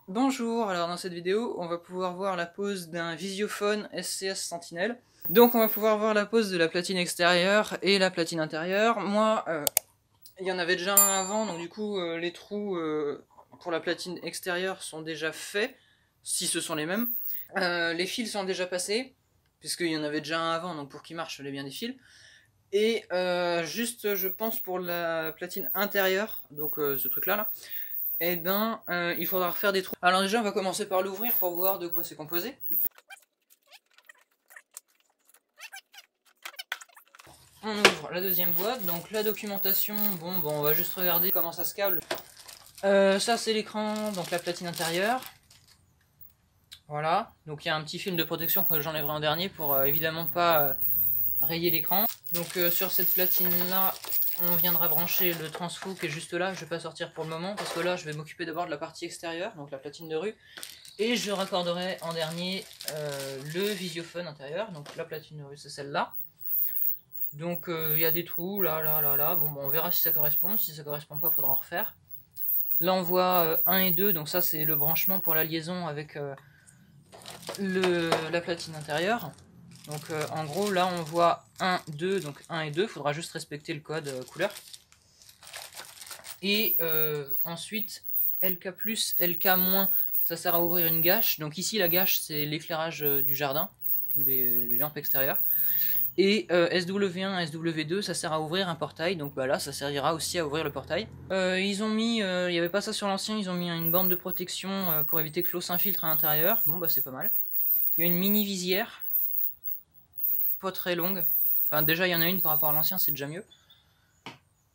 Bonjour, alors dans cette vidéo, on va pouvoir voir la pose d'un Visiophone SCS Sentinel. Donc on va pouvoir voir la pose de la platine extérieure et la platine intérieure. Moi, il y en avait déjà un avant, donc du coup les trous pour la platine extérieure sont déjà faits, si ce sont les mêmes. Les fils sont déjà passés, puisqu'il y en avait déjà un avant, donc pour qu'il marche, il fallait bien des fils. Et juste, je pense, pour la platine intérieure, donc ce truc-là, là, eh ben, il faudra refaire des trous. Alors déjà, on va commencer par l'ouvrir pour voir de quoi c'est composé. On ouvre la deuxième boîte, donc la documentation, bon, on va juste regarder comment ça se câble. Ça c'est l'écran, donc la platine intérieure. Voilà, donc il y a un petit film de protection que j'enlèverai en dernier pour évidemment pas rayer l'écran. Donc sur cette platine là, on viendra brancher le transfo qui est juste là. Je vais pas sortir pour le moment parce que là je vais m'occuper d'abord de la partie extérieure, donc la platine de rue. Et je raccorderai en dernier le Visiophone intérieur, donc la platine de rue c'est celle-là. Donc il y a des trous là. Bon, on verra si ça correspond. Si ça correspond pas, il faudra en refaire. Là on voit 1 et 2, donc ça c'est le branchement pour la liaison avec la platine intérieure. Donc en gros là on voit 1, 2, donc 1 et 2, il faudra juste respecter le code couleur. Et ensuite LK+, LK-, ça sert à ouvrir une gâche. Donc ici la gâche c'est l'éclairage du jardin, les lampes extérieures. Et SW1, SW2, ça sert à ouvrir un portail, donc bah là ça servira aussi à ouvrir le portail. Ils ont mis, il n'y avait pas ça sur l'ancien, ils ont mis une bande de protection pour éviter que l'eau s'infiltre à l'intérieur. Bon bah c'est pas mal. Il y a une mini visière, pas très longue. Enfin déjà il y en a une par rapport à l'ancien, c'est déjà mieux.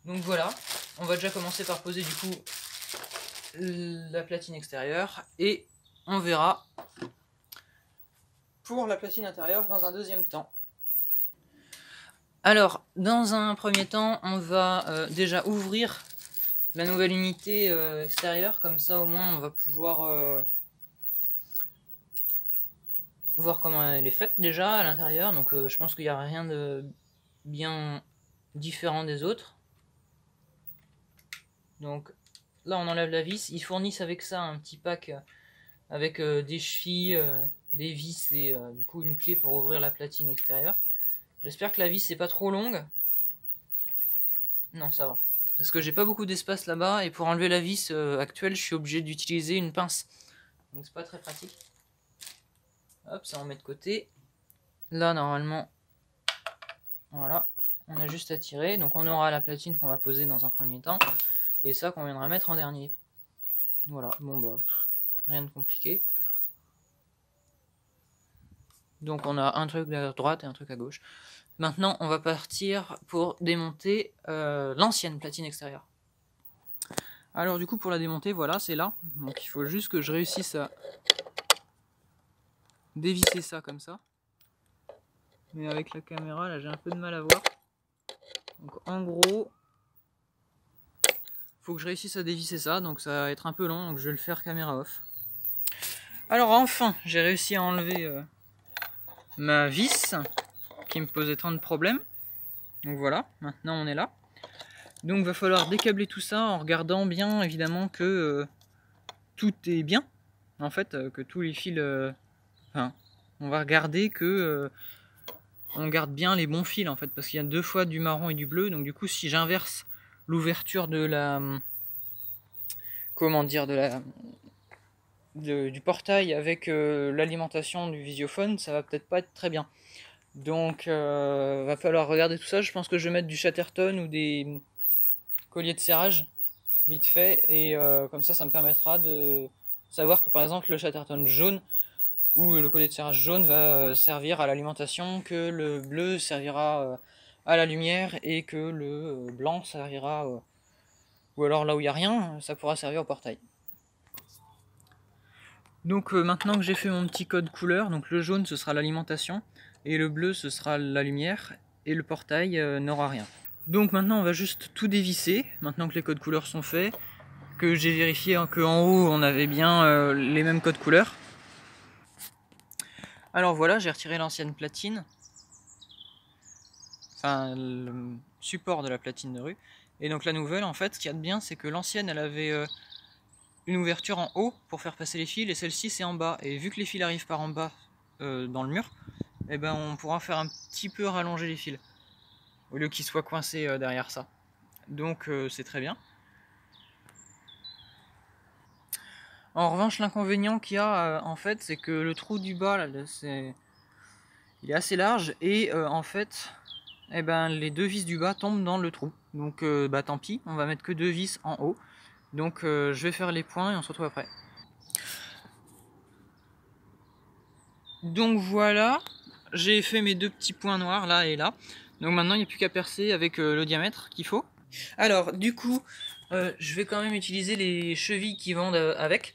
Donc voilà, on va déjà commencer par poser du coup la platine extérieure et on verra pour la platine intérieure dans un deuxième temps. Alors, dans un premier temps, on va déjà ouvrir la nouvelle unité extérieure, comme ça au moins on va pouvoir voir comment elle est faite déjà à l'intérieur. Donc je pense qu'il n'y a rien de bien différent des autres. Donc là on enlève la vis, ils fournissent avec ça un petit pack avec des chevilles, des vis et du coup une clé pour ouvrir la platine extérieure. J'espère que la vis c'est pas trop longue. Non, ça va. Parce que j'ai pas beaucoup d'espace là-bas et pour enlever la vis actuelle, je suis obligé d'utiliser une pince. Donc c'est pas très pratique. Hop, ça on met de côté. Là normalement, voilà, on a juste à tirer. Donc on aura la platine qu'on va poser dans un premier temps et ça qu'on viendra mettre en dernier. Voilà, bon bah, rien de compliqué. Donc on a un truc à droite et un truc à gauche. Maintenant on va partir pour démonter l'ancienne platine extérieure. Alors du coup pour la démonter, voilà, c'est là. Donc il faut juste que je réussisse à dévisser ça comme ça. Mais avec la caméra là j'ai un peu de mal à voir. Donc en gros, faut que je réussisse à dévisser ça, donc ça va être un peu long, donc je vais le faire caméra off. Alors enfin, j'ai réussi à enlever ma vis qui me posait tant de problèmes. Donc voilà, maintenant on est là. Donc il va falloir décabler tout ça en regardant bien évidemment que tout est bien. En fait, que tous les fils... enfin, on va regarder que on garde bien les bons fils en fait, parce qu'il y a deux fois du marron et du bleu. Donc du coup, si j'inverse l'ouverture de la... comment dire, du portail avec l'alimentation du Visiophone, ça va peut-être pas être très bien. Donc va falloir regarder tout ça. Je pense que je vais mettre du Chatterton ou des colliers de serrage vite fait, et comme ça me permettra de savoir que par exemple le Chatterton jaune ou le collier de serrage jaune va servir à l'alimentation, que le bleu servira à la lumière et que le blanc servira ou alors là où il n'y a rien, ça pourra servir au portail. Donc maintenant que j'ai fait mon petit code couleur, donc le jaune ce sera l'alimentation et le bleu ce sera la lumière et le portail n'aura rien. Donc maintenant on va juste tout dévisser, maintenant que les codes couleurs sont faits, que j'ai vérifié qu'en haut on avait bien les mêmes codes couleurs. Alors voilà, j'ai retiré l'ancienne platine, enfin le support de la platine de rue, et donc la nouvelle en fait, ce qu'il y a de bien c'est que l'ancienne elle avait une ouverture en haut pour faire passer les fils, et celle-ci c'est en bas. Et vu que les fils arrivent par en bas dans le mur, et ben on pourra faire un petit peu rallonger les fils, au lieu qu'ils soient coincés derrière ça. Donc c'est très bien. En revanche, l'inconvénient qu'il y a en fait, c'est que le trou du bas, là, il est assez large, et en fait, eh ben, les deux vis du bas tombent dans le trou. Donc bah tant pis, on va mettre que deux vis en haut. Donc je vais faire les points et on se retrouve après. Donc voilà, j'ai fait mes deux petits points noirs là et là. Donc maintenant il n'y a plus qu'à percer avec le diamètre qu'il faut. Alors du coup, je vais quand même utiliser les chevilles qui vendent avec.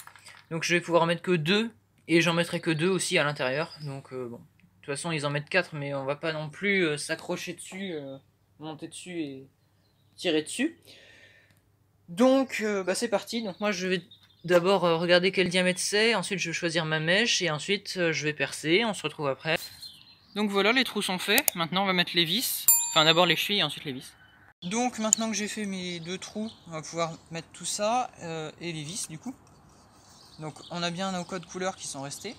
Donc je vais pouvoir en mettre que deux, et j'en mettrai que deux aussi à l'intérieur. Donc bon, de toute façon ils en mettent 4, mais on va pas non plus s'accrocher dessus, monter dessus et tirer dessus. Donc bah, c'est parti. Donc moi je vais d'abord regarder quel diamètre c'est, ensuite je vais choisir ma mèche, et ensuite je vais percer, on se retrouve après. Donc voilà, les trous sont faits, maintenant on va mettre les vis, enfin d'abord les chevilles et ensuite les vis. Donc maintenant que j'ai fait mes deux trous, on va pouvoir mettre tout ça et les vis du coup. Donc on a bien nos codes couleurs qui sont restés.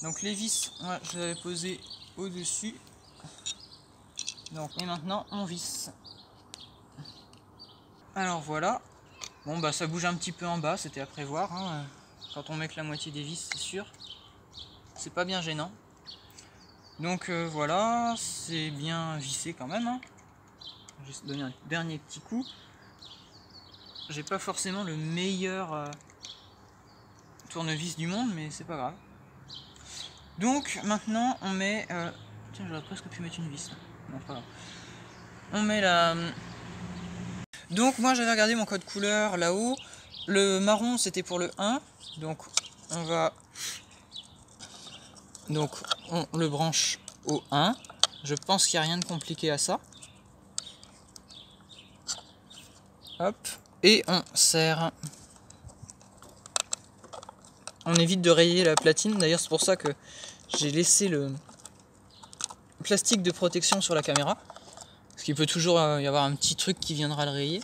Donc les vis, moi je les avais posées au-dessus. Donc et maintenant on visse. Alors voilà. Bon bah ça bouge un petit peu en bas, c'était à prévoir, hein. Quand on met que la moitié des vis, c'est sûr. C'est pas bien gênant. Donc voilà, c'est bien vissé quand même, hein. Je vais donner un dernier petit coup. J'ai pas forcément le meilleur tournevis du monde, mais c'est pas grave. Donc maintenant on met... Tiens, j'aurais presque pu mettre une vis. Non, pas grave. On met la... Donc moi j'avais regardé mon code couleur là-haut. Le marron c'était pour le 1. Donc on va... Donc on le branche au 1. Je pense qu'il n'y a rien de compliqué à ça. Hop. Et on serre. On évite de rayer la platine. D'ailleurs c'est pour ça que j'ai laissé le plastique de protection sur la caméra. Parce qu'il peut toujours y avoir un petit truc qui viendra le rayer.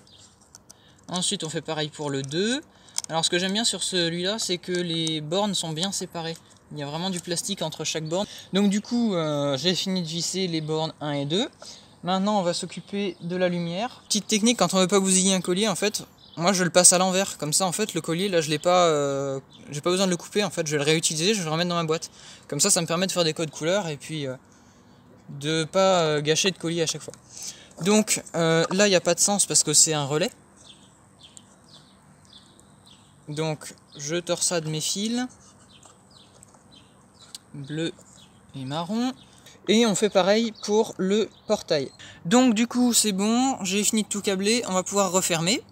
Ensuite on fait pareil pour le 2. Alors ce que j'aime bien sur celui-là, c'est que les bornes sont bien séparées. Il y a vraiment du plastique entre chaque borne. Donc du coup, j'ai fini de visser les bornes 1 et 2. Maintenant on va s'occuper de la lumière. Petite technique, quand on veut pas bousiller un collier, en fait, moi je le passe à l'envers. Comme ça en fait le collier, là je l'ai pas, j'ai pas besoin de le couper, en fait je vais le réutiliser, je vais le remettre dans ma boîte. Comme ça me permet de faire des codes couleurs et puis de pas gâcher de collier à chaque fois. Donc là il n'y a pas de sens parce que c'est un relais. Donc je torsade mes fils, bleu et marron, et on fait pareil pour le portail. Donc du coup c'est bon, j'ai fini de tout câbler, on va pouvoir refermer.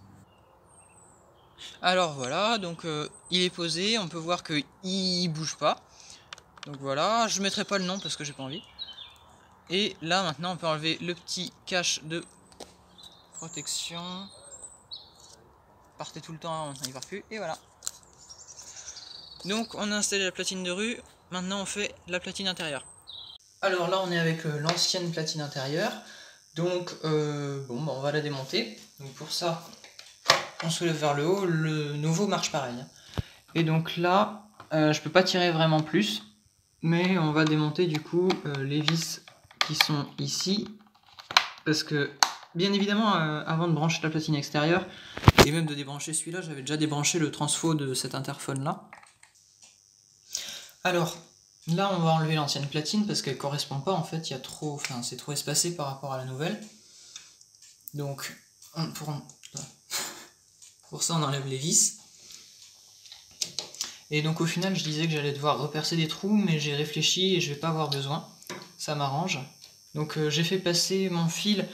Alors voilà, donc il est posé, on peut voir qu'il bouge pas. Donc voilà, je mettrai pas le nom parce que j'ai pas envie. Et là maintenant on peut enlever le petit cache de protection. Partez tout le temps, il part plus, et voilà. Donc on a installé la platine de rue, maintenant on fait la platine intérieure. Alors là on est avec l'ancienne platine intérieure, donc bon bah, on va la démonter. Donc pour ça on soulève vers le haut, le nouveau marche pareil. Et donc là je peux pas tirer vraiment plus, mais on va démonter du coup les vis qui sont ici, parce que bien évidemment avant de brancher la platine extérieure et même de débrancher celui-là, j'avais déjà débranché le transfo de cet interphone là. Alors là on va enlever l'ancienne platine parce qu'elle correspond pas, en fait il y a trop, enfin c'est trop espacé par rapport à la nouvelle. Donc pour ça on enlève les vis. Et donc au final je disais que j'allais devoir repercer des trous, mais j'ai réfléchi et je vais pas avoir besoin, ça m'arrange. Donc j'ai fait passer mon fil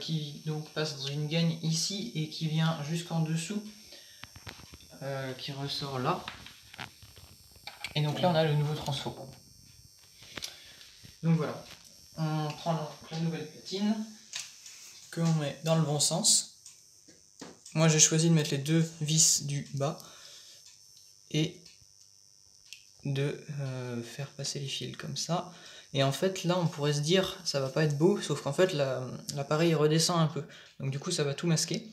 qui donc passe dans une gaine ici et qui vient jusqu'en dessous, qui ressort là. Et donc là on a le nouveau transfo. Donc voilà, on prend la nouvelle platine que l'on met dans le bon sens. Moi j'ai choisi de mettre les deux vis du bas et de faire passer les fils comme ça. Et en fait là on pourrait se dire ça va pas être beau, sauf qu'en fait l'appareil redescend un peu, donc du coup ça va tout masquer.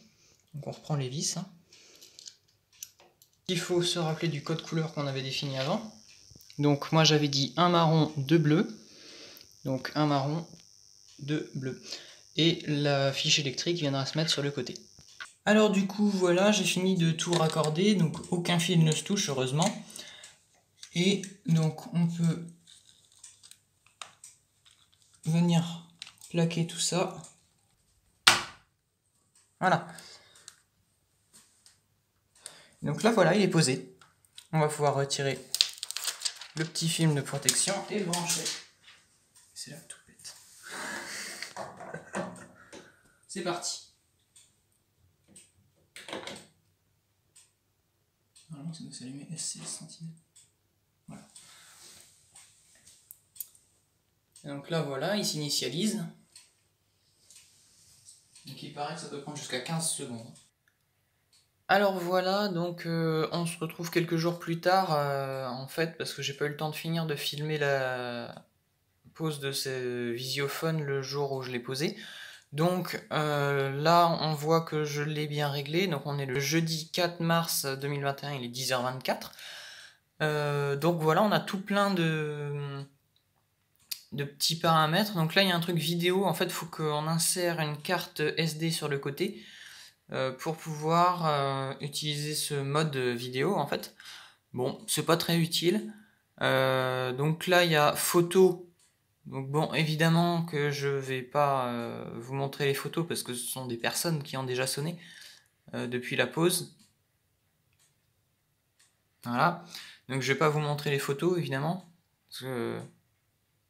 Donc on reprend les vis, hein. Il faut se rappeler du code couleur qu'on avait défini avant. Donc moi j'avais dit un marron, 2 bleus. Donc un marron, 2 bleus. Et la fiche électrique viendra se mettre sur le côté. Alors du coup voilà, j'ai fini de tout raccorder, donc aucun fil ne se touche heureusement. Et donc on peut venir plaquer tout ça. Voilà. Donc là voilà, il est posé. On va pouvoir retirer le petit film de protection et le brancher. C'est la toupette. C'est parti. Normalement ça doit s'allumer SCS Sentinelle. Voilà. Et donc là voilà, il s'initialise. Donc il paraît que ça peut prendre jusqu'à 15 secondes. Alors voilà, donc on se retrouve quelques jours plus tard, en fait, parce que j'ai pas eu le temps de finir de filmer la pose de ce visiophone le jour où je l'ai posé. Donc là, on voit que je l'ai bien réglé. Donc on est le jeudi 4 mars 2021, il est 10h24. Donc voilà, on a tout plein de petits paramètres. Donc là, il y a un truc vidéo. En fait, il faut qu'on insère une carte SD sur le côté pour pouvoir utiliser ce mode vidéo, en fait. Bon, c'est pas très utile. Donc là, il y a photo. Donc bon, évidemment que je vais pas vous montrer les photos parce que ce sont des personnes qui ont déjà sonné depuis la pause. Voilà. Donc je vais pas vous montrer les photos, évidemment. Parce que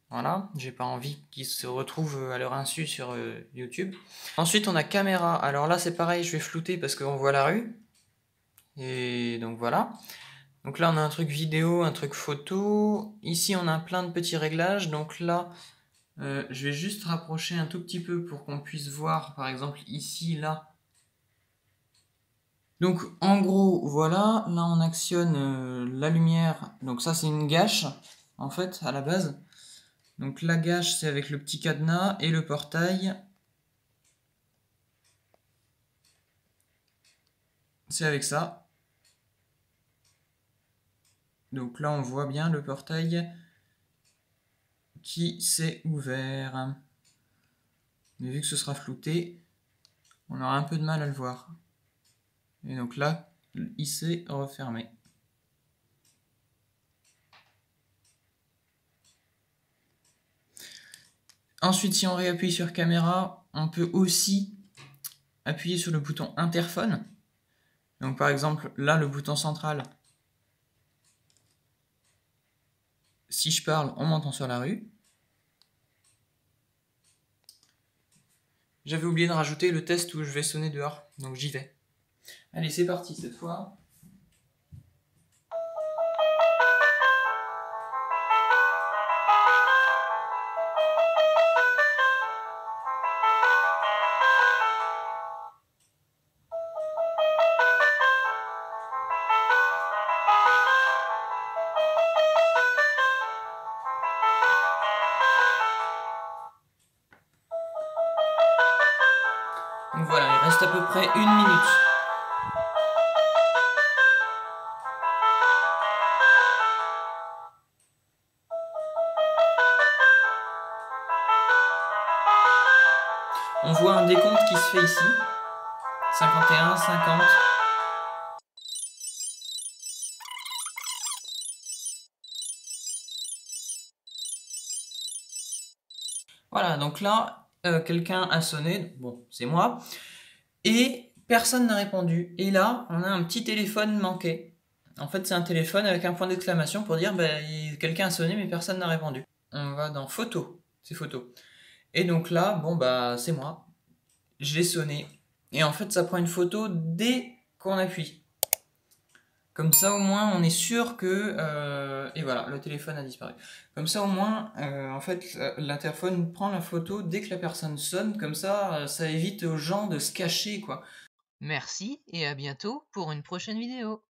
voilà, j'ai pas envie qu'ils se retrouvent à leur insu sur YouTube. Ensuite, on a caméra. Alors là, c'est pareil, je vais flouter parce qu'on voit la rue. Et donc voilà. Donc là, on a un truc vidéo, un truc photo. Ici, on a plein de petits réglages. Donc là, je vais juste rapprocher un tout petit peu pour qu'on puisse voir, par exemple, ici, là. Donc en gros, voilà. Là, on actionne la lumière. Donc ça, c'est une gâche, en fait, à la base. Donc la gâche, c'est avec le petit cadenas et le portail. C'est avec ça. Donc là, on voit bien le portail qui s'est ouvert. Mais vu que ce sera flouté, on aura un peu de mal à le voir. Et donc là, il s'est refermé. Ensuite, si on réappuie sur caméra, on peut aussi appuyer sur le bouton interphone. Donc par exemple, là, le bouton central. Si je parle, on m'entend sur la rue. J'avais oublié de rajouter le test où je vais sonner dehors, donc j'y vais. Allez, c'est parti cette fois. Donc voilà, il reste à peu près 1 minute. On voit un décompte qui se fait ici. 51, 50. Voilà, donc là, quelqu'un a sonné, bon, c'est moi, et personne n'a répondu. Et là, on a un petit téléphone manqué. En fait, c'est un téléphone avec un point d'exclamation pour dire, quelqu'un a sonné, mais personne n'a répondu. On va dans photos, c'est photos. Et donc là, bon, c'est moi. J'ai sonné. Et en fait, ça prend une photo dès qu'on appuie. Comme ça, au moins, on est sûr que... et voilà, le téléphone a disparu. Comme ça, au moins, en fait, l'interphone prend la photo dès que la personne sonne. Comme ça, ça évite aux gens de se cacher, quoi. Merci et à bientôt pour une prochaine vidéo.